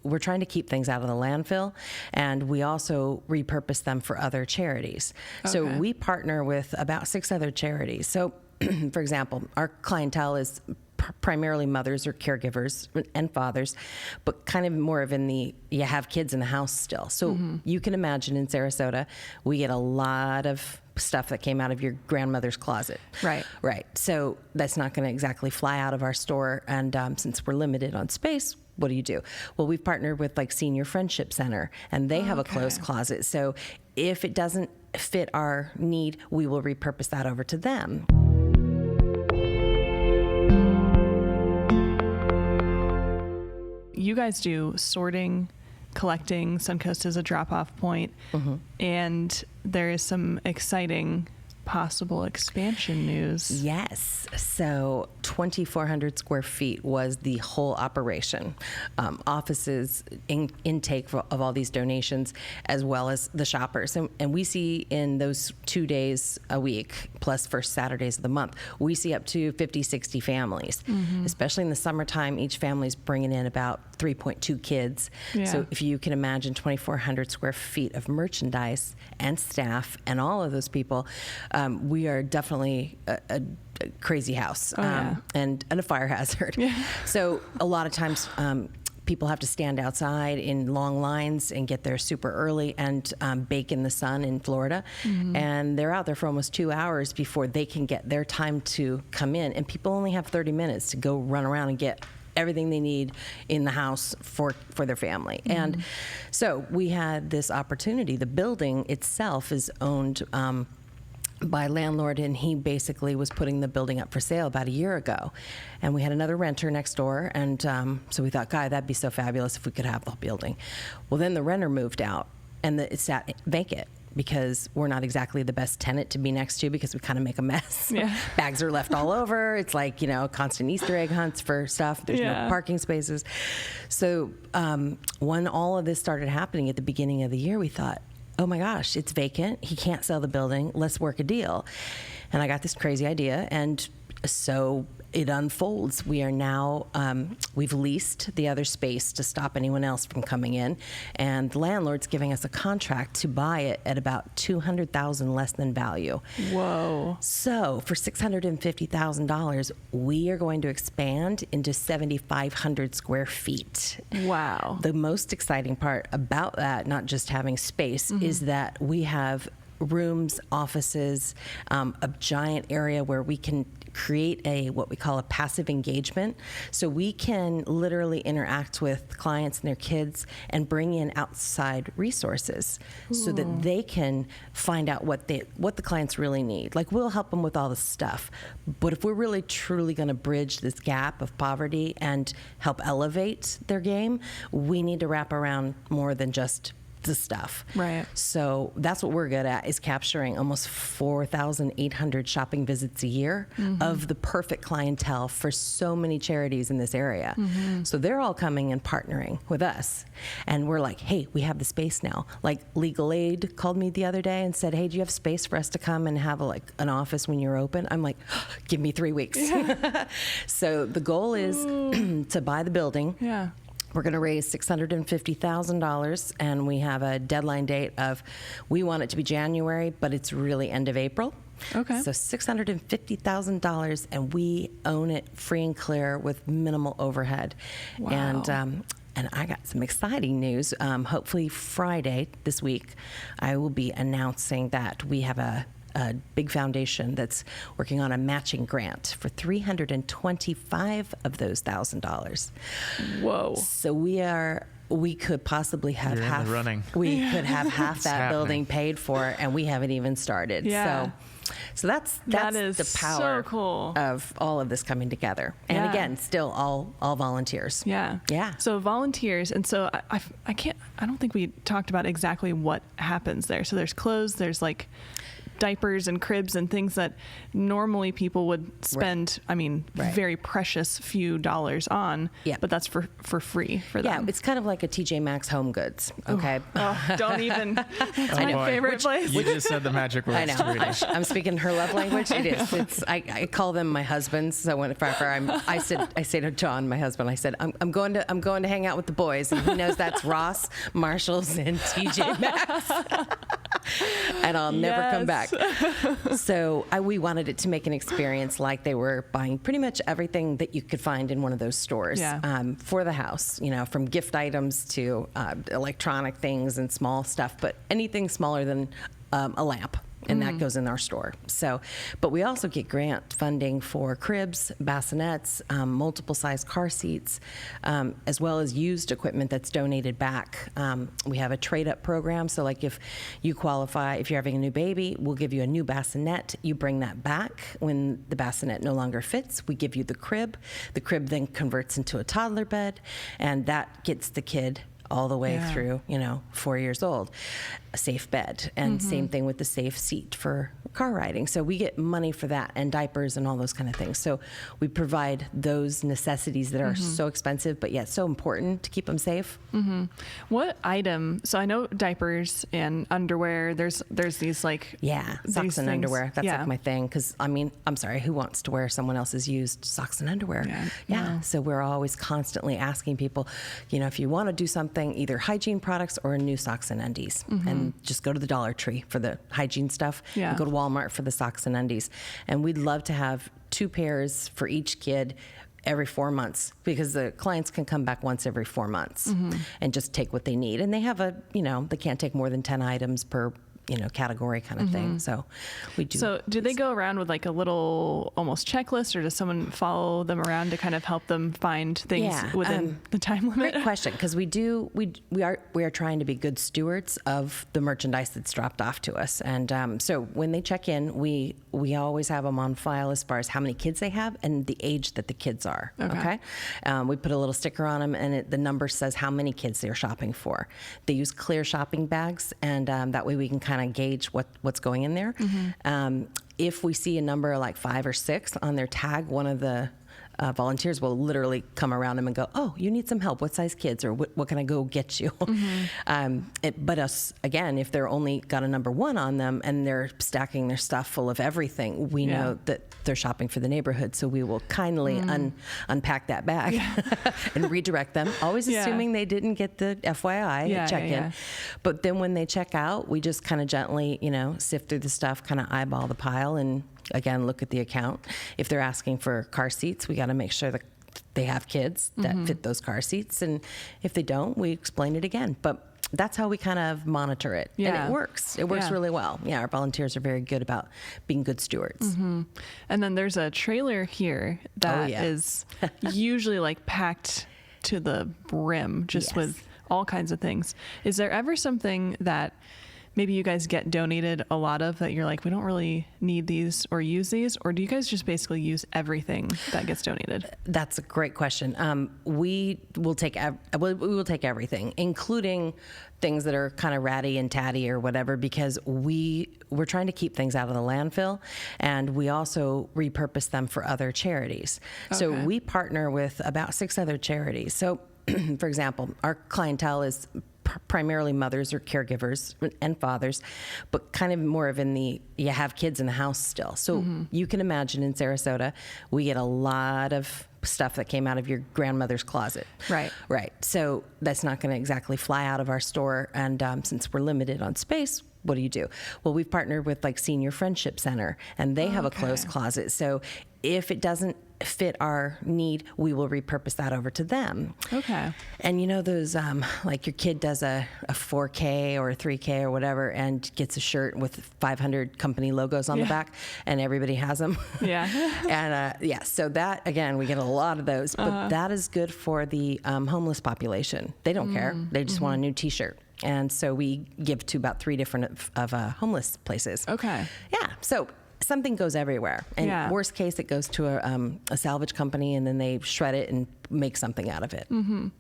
we're trying to keep things out of the landfill, and we also repurpose them for other charities. Okay. So we partner with about 6 other charities. So, for example, our clientele is primarily mothers or caregivers and fathers, but kind of more of you have kids in the house still. So you can imagine in Sarasota, we get a lot of stuff that came out of your grandmother's closet. Right. Right. So that's not going to exactly fly out of our store. And since we're limited on space, what do? Well, we've partnered with like Senior Friendship Center, and they have a closed closet. So if it doesn't fit our need, we will repurpose that over to them. You guys do sorting, collecting. Suncoast is a drop-off point, and there is some exciting possible expansion news. Yes. So 2,400 square feet was the whole operation. Offices, intake of all these donations, as well as the shoppers. And we see in those 2 days a week, plus first Saturdays of the month, we see up to 50, 60 families. Especially in the summertime, each family's bringing in about 3.2 kids. Yeah. So if you can imagine 2,400 square feet of merchandise and staff and all of those people, we are definitely a crazy house and a fire hazard. Yeah. So a lot of times people have to stand outside in long lines and get there super early and bake in the sun in Florida. And they're out there for almost 2 hours before they can get their time to come in. And people only have 30 minutes to go run around and get everything they need in the house for their family. And so we had this opportunity. The building itself is owned by a landlord, and he basically was putting the building up for sale about a year ago. And we had another renter next door, and so we thought, God, that'd be so fabulous if we could have the building. Well, then the renter moved out, and it sat vacant, because we're not exactly the best tenant to be next to, because we kind of make a mess. Yeah. Bags are left all over. It's like, constant Easter egg hunts for stuff. There's no parking spaces. So when all of this started happening at the beginning of the year, we thought, oh my gosh, it's vacant. He can't sell the building. Let's work a deal. And I got this crazy idea. And so it unfolds. We are now, we've leased the other space to stop anyone else from coming in. And the landlord's giving us a contract to buy it at about $200,000 less than value. Whoa. So for $650,000, we are going to expand into 7,500 square feet. Wow. The most exciting part about that, not just having space, is that we have rooms, offices, a giant area where we can create what we call a passive engagement. So we can literally interact with clients and their kids and bring in outside resources. Ooh. So that they can find out what the clients really need. Like, we'll help them with all the stuff, but if we're really truly going to bridge this gap of poverty and help elevate their game, we need to wrap around more than just the stuff. Right. So that's what we're good at, is capturing almost 4,800 shopping visits a year of the perfect clientele for so many charities in this area. So they're all coming and partnering with us. And we're like, hey, we have the space now. Like, Legal Aid called me the other day and said, hey, do you have space for us to come and have an office when you're open? I'm like, give me 3 weeks. Yeah. So the goal is to buy the building. Yeah. We're going to raise $650,000, and we have a deadline date of, we want it to be January, but it's really end of April. Okay. So $650,000, and we own it free and clear with minimal overhead. Wow. And I got some exciting news. Hopefully Friday this week, I will be announcing that we have a big foundation that's working on a matching grant for $325 of those $1,000. Whoa. So we could possibly have You're half. in the running. We could have half that happening. Building paid for, and we haven't even started. Yeah. So that's the power so cool. of all of this coming together. And again, still all volunteers. Yeah. Yeah. So volunteers. And so I don't think we talked about exactly what happens there. So there's clothes, there's like diapers and cribs and things that normally people would spend, very precious few dollars on, but that's for free for them. Yeah, it's kind of like a TJ Maxx Home Goods, okay? Don't even. That's my favorite place. You just said the magic words. I know. I'm speaking her love language. It is. I call them my husbands. So I say to John, my husband, I said, I'm going to hang out with the boys, and he knows that's Ross, Marshalls, and TJ Maxx. And I'll never come back. So we wanted it to make an experience like they were buying pretty much everything that you could find in one of those stores for the house, from gift items to electronic things and small stuff, but anything smaller than a lamp. And that goes in our store. So, but we also get grant funding for cribs, bassinets, multiple size car seats, as well as used equipment that's donated back. We have a trade-up program. So like if you qualify, if you're having a new baby, we'll give you a new bassinet. You bring that back. When the bassinet no longer fits, we give you the crib. The crib then converts into a toddler bed, and that gets the kid all the way through, 4 years old, a safe bed. And same thing with the safe seat for car riding. So we get money for that, and diapers and all those kind of things. So we provide those necessities that are so expensive, but yet so important to keep them safe. What item? So I know diapers and underwear. There's these like socks and underwear. That's like my thing. Because I'm sorry, who wants to wear someone else's used socks and underwear? Yeah. So we're always constantly asking people, if you want to do something, either hygiene products or new socks and undies, and just go to the Dollar Tree for the hygiene stuff. And go to Walmart for the socks and undies. And we'd love to have 2 pairs for each kid every 4 months, because the clients can come back once every 4 months and just take what they need. And they have they can't take more than 10 items per category kind of thing. So we do. So do they go around with like a little almost checklist, or does someone follow them around to kind of help them find things within the time limit? Great question, because we are trying to be good stewards of the merchandise that's dropped off to us. And so when they check in, we always have them on file as far as how many kids they have and the age that the kids are. Okay. We put a little sticker on them, and the number says how many kids they're shopping for. They use clear shopping bags, and that way we can kind of gauge what's going in there. If we see a number like 5 or 6 on their tag, one of the volunteers will literally come around them and go, "Oh, you need some help. What size kids, or what can I go get you?" But again, if they're only got a number 1 on them and they're stacking their stuff full of everything, we know that they're shopping for the neighborhood. So we will kindly unpack that bag and redirect them, always assuming they didn't get the FYI check-in. But then when they check out, we just kind of gently, sift through the stuff, kind of eyeball the pile, and again, look at the account. If they're asking for car seats, we got to make sure that they have kids that fit those car seats. And if they don't, we explain it again. But that's how we kind of monitor it. And it works. It works really well. Yeah, our volunteers are very good about being good stewards. And then there's a trailer here that is usually like packed to the brim, just with all kinds of things. Is there ever something that maybe you guys get donated a lot of that you're like, we don't really need these or use these? Or do you guys just basically use everything that gets donated? That's a great question. We will take everything, including things that are kind of ratty and tatty or whatever, because we're trying to keep things out of the landfill, and we also repurpose them for other charities. So we partner with about 6 other charities. So for example, our clientele is primarily mothers or caregivers and fathers, but kind of more of you have kids in the house still. So you can imagine in Sarasota, we get a lot of stuff that came out of your grandmother's closet. Right. So that's not going to exactly fly out of our store. And since we're limited on space, what do? Well, we've partnered with like Senior Friendship Center, and they have a closed closet. So if it doesn't fit our need, we will repurpose that over to them. And those, like your kid does a 4K or a 3K or whatever and gets a shirt with 500 company logos on the back, and everybody has them. And so that, again, we get a lot of those, but that is good for the homeless population. They don't care. They just want a new t-shirt. And so we give to about 3 different of homeless places. So something goes everywhere. And worst case, it goes to a salvage company, and then they shred it and make something out of it. Man,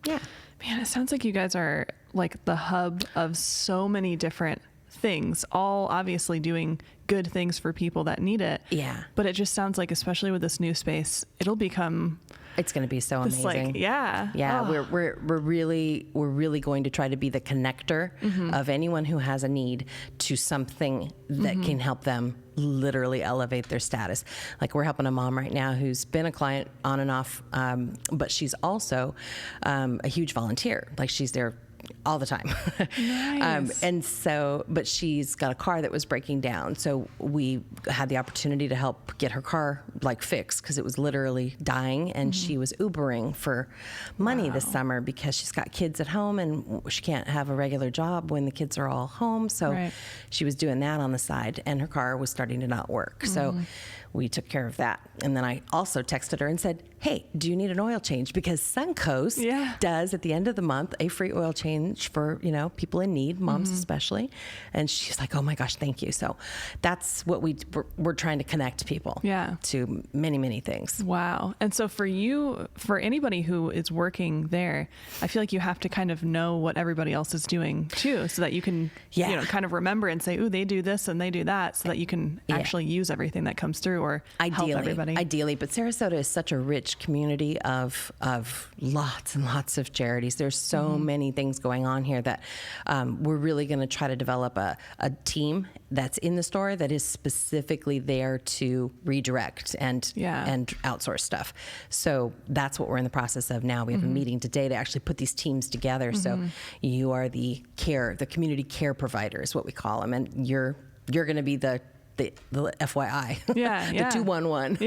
it sounds like you guys are like the hub of so many different things, all obviously doing good things for people that need it. Yeah. But it just sounds like, especially with this new space, it'll become... It's going to be so amazing. Like, yeah. Oh. We're really going to try to be the connector of anyone who has a need to something that can help them literally elevate their status. Like, we're helping a mom right now who's been a client on and off, but she's also a huge volunteer. Like, she's there all the time. Nice. And so, but she's got a car that was breaking down. So we had the opportunity to help get her car like fixed, because it was literally dying, and she was Ubering for money this summer because she's got kids at home and she can't have a regular job when the kids are all home. So she was doing that on the side, and her car was starting to not work. So we took care of that. And then I also texted her and said, hey, do you need an oil change? Because Suncoast does, at the end of the month, a free oil change for, you know, people in need, moms especially. And she's like, oh my gosh, thank you. So that's what we're trying to connect people to many, many things. Wow. And so for you, for anybody who is working there, I feel like you have to kind of know what everybody else is doing too, so that you can, you know, kind of remember and say, ooh, they do this and they do that, so that you can actually use everything that comes through, or help everybody. Ideally, but Sarasota is such a rich community of lots and lots of charities. There's so many things going on here that we're really going to try to develop a team that's in the store that is specifically there to redirect and outsource stuff. So that's what we're in the process of now. We have a meeting today to actually put these teams together. So you are the community care provider is what we call them, and you're going to be the FYI, the 211.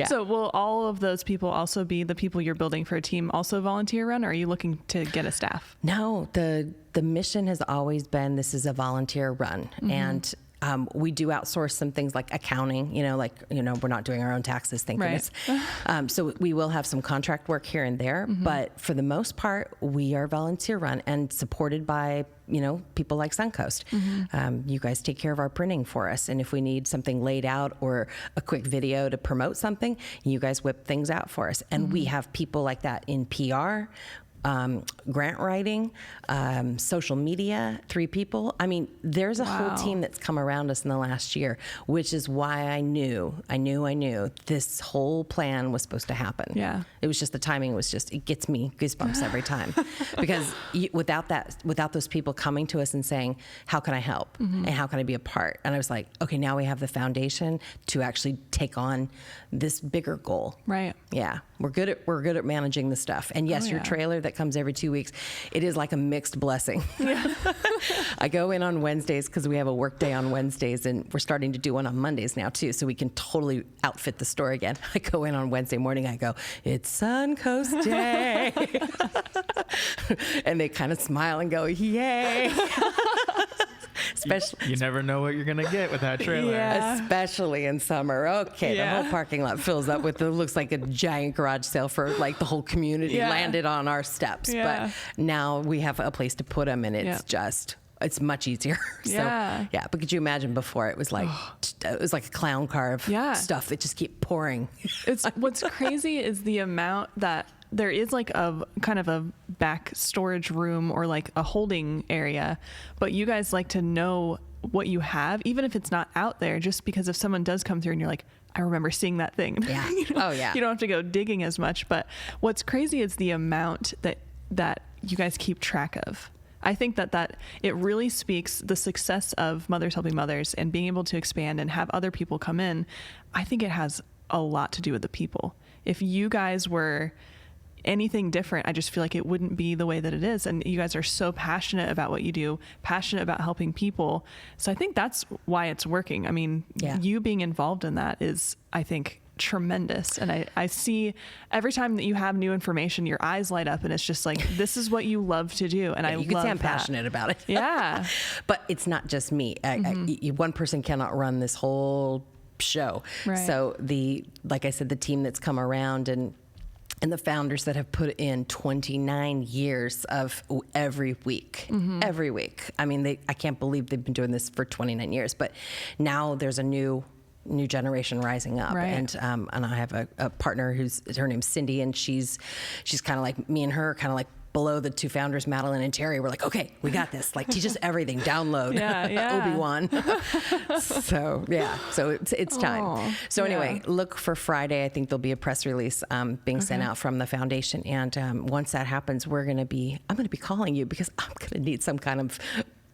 So will all of those people also be the people you're building for a team also volunteer run, or are you looking to get a staff? No, the mission has always been, this is a volunteer run. And we do outsource some things like accounting, we're not doing our own taxes, thank goodness. So we will have some contract work here and there, but for the most part, we are volunteer run and supported by, people like Suncoast. You guys take care of our printing for us. And if we need something laid out or a quick video to promote something, you guys whip things out for us. And we have people like that in PR, grant writing, social media, 3 people. I mean, there's a whole team that's come around us in the last year, which is why I knew this whole plan was supposed to happen. Yeah. It was just, the timing was just, it gets me goosebumps every time, because without those people coming to us and saying, how can I help? And how can I be a part? And I was like, okay, now we have the foundation to actually take on this bigger goal. Right. Yeah. We're good at managing the stuff. And yes, your trailer that comes every 2 weeks, it is like a mixed blessing. I go in on Wednesdays because we have a work day on Wednesdays, and we're starting to do one on Mondays now too, so we can totally outfit the store again. I go in on Wednesday morning, I go, it's Suncoast Day. And they kind of smile and go, yay. Especially, you never know what you're going to get with that trailer. Especially in summer. Okay, the whole parking lot fills up with, it looks like a giant garage sale for like the whole community landed on our steps. But now we have a place to put them, and it's just, it's much easier. But could you imagine before, it was like a clown car of stuff that just keep pouring. It's what's crazy is the amount that there is, like a kind of a back storage room or like a holding area, but you guys like to know what you have, even if it's not out there, just because if someone does come through and you're like, I remember seeing that thing. Yeah. You don't have to go digging as much. But what's crazy is the amount that you guys keep track of. I think that it really speaks the success of Mothers Helping Mothers and being able to expand and have other people come in. I think it has a lot to do with the people. If you guys were anything different, I just feel like it wouldn't be the way that it is. And you guys are so passionate about what you do, passionate about helping people. So I think that's why it's working. I mean, you being involved in that is, I think, tremendous. And I see every time that you have new information, your eyes light up, and it's just like, this is what you love to do. And I love that. You can say I'm passionate about it. Yeah. But it's not just me. One person cannot run this whole show. Right. So like I said, the team that's come around and the founders that have put in 29 years of every week. I mean, I can't believe they've been doing this for 29 years, but now there's a new generation rising up. Right. And I have a partner her name's Cindy, and she's kind of like me and her, kind of like below the two founders, Madeline and Terry, were like, okay, we got this. Like, teach us everything. Download Obi-Wan. So it's time. Aww, so anyway, look for Friday. I think there'll be a press release being sent out from the foundation. And once that happens, I'm going to be calling you because I'm going to need some kind of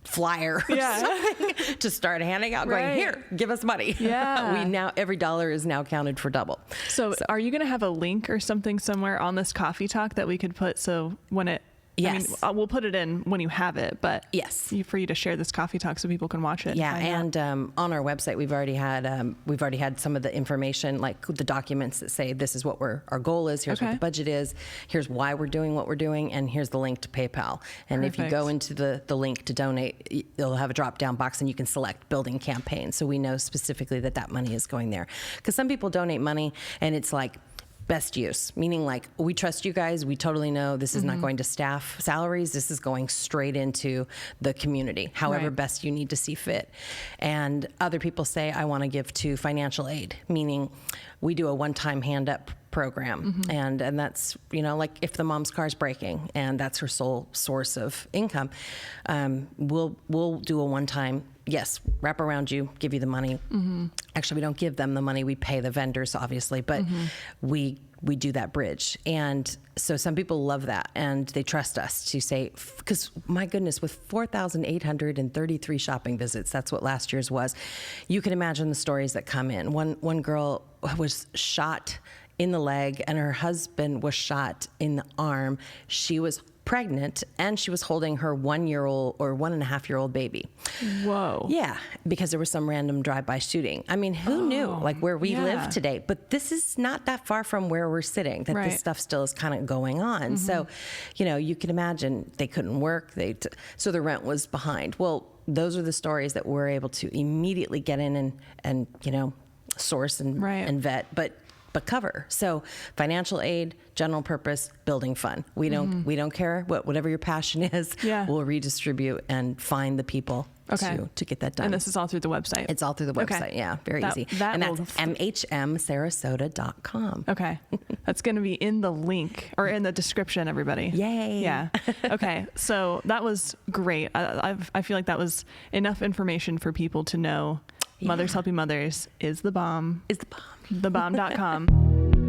flyer or something to start handing out, going, here, give us money. Yeah. Every dollar is now counted for double. So are you going to have a link or something somewhere on this coffee talk that we could put, so when it, yes, I mean, we'll put it in when you have it, but yes, for you to share this coffee talk so people can watch it. Yeah, and on our website we've already had some of the information, like the documents that say this is what our goal is. Here's what the budget is. Here's why we're doing what we're doing, and here's the link to PayPal. And if you go into the link to donate, it'll have a drop down box, and you can select building campaign. So we know specifically that money is going there. Because some people donate money, and it's like, best use, meaning like, we trust you guys. We totally know this is not going to staff salaries. This is going straight into the community, however best you need to see fit. And other people say, I want to give to financial aid, meaning we do a one-time hand up program. And that's, like if the mom's car's breaking and that's her sole source of income, we'll do a one-time, yes, wrap around you, give you the money. Actually, we don't give them the money. We pay the vendors, obviously, but we do that bridge. And so some people love that, and they trust us to say, because my goodness, with 4,833 shopping visits, that's what last year's was, you can imagine the stories that come in. One girl was shot in the leg, and her husband was shot in the arm. She was pregnant, and she was holding her 1-year-old or 1.5-year-old baby. Whoa. Yeah, because there was some random drive-by shooting. I mean, who knew, like, where we live today? But this is not that far from where we're sitting, that this stuff still is kind of going on. So, you can imagine they couldn't work. So the rent was behind. Well, those are the stories that we're able to immediately get in and source and vet, but cover. So financial aid, general purpose, building fund. We don't care whatever your passion is. We'll redistribute and find the people to get that done. And this is all through the website. It's all through the website. Yeah, very easy. And that's mhmsarasota.com. Okay. That's going to be in the link or in the description, everybody. Yay. Yeah. Okay. So that was great. I feel like that was enough information for people to know Mothers Helping Mothers is the bomb. Is the bomb. Thebomb.com.